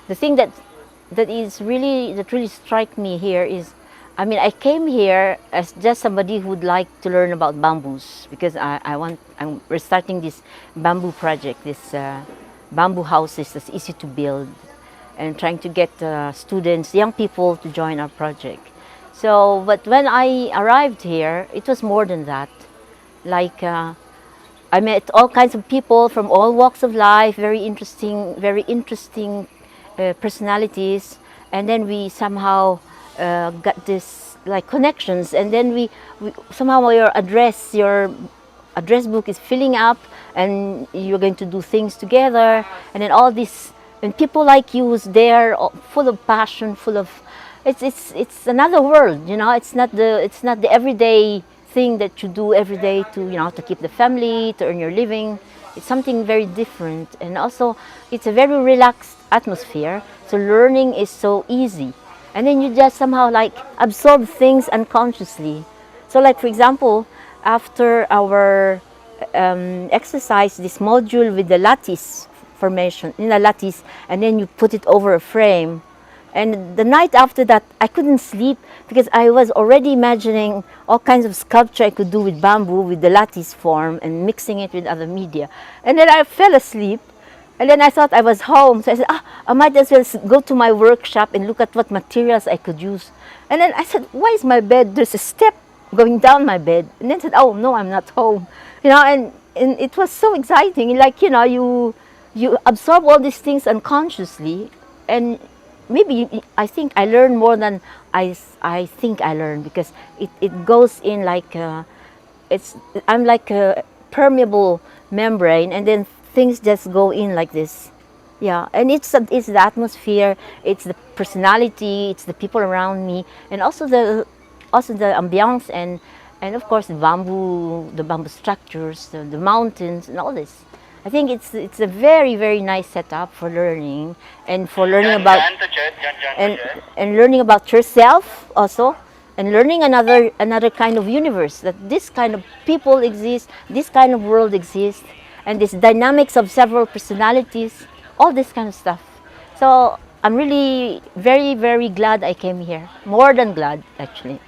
the thing that really struck me here is, I mean, I came here as just somebody who would like to learn about bamboos because we're starting this bamboo project, this bamboo houses that's easy to build, and trying to get students, young people, to join our project. So, but when I arrived here, it was more than that. Like, I met all kinds of people from all walks of life, very interesting personalities, and then we somehow got this like connections, and then we somehow your address book is filling up, and you're going to do things together, and then all this, and people like you who's there, full of passion, full of, it's another world, you know. It's not the everyday thing that you do every day to, you know, to keep the family, to earn your living. It's something very different, and also it's a very relaxed atmosphere, so learning is so easy, and then you just somehow like absorb things unconsciously. So like, for example, after our exercise, this module with the lattice formation, in a lattice, and then you put it over a frame. And the night after that, I couldn't sleep because I was already imagining all kinds of sculpture I could do with bamboo, with the lattice form, and mixing it with other media. And then I fell asleep, and then I thought I was home. So I said, I might as well go to my workshop and look at what materials I could use. And then I said, why is my bed, there's a step going down my bed? And then I said, oh no, I'm not home. You know, and it was so exciting. Like, you know, you absorb all these things unconsciously, and maybe I think I learn more than I think I learn, because it goes in like I'm like a permeable membrane, and then things just go in like this. Yeah, and it's the atmosphere, it's the personality, it's the people around me, and also the ambiance, and of course the bamboo structures, the mountains, and all this. I think it's a very nice setup for learning, and for learning about and learning about yourself also, and learning another kind of universe, that this kind of people exist, this kind of world exists, and this dynamics of several personalities, all this kind of stuff. So I'm really very glad I came here, more than glad actually.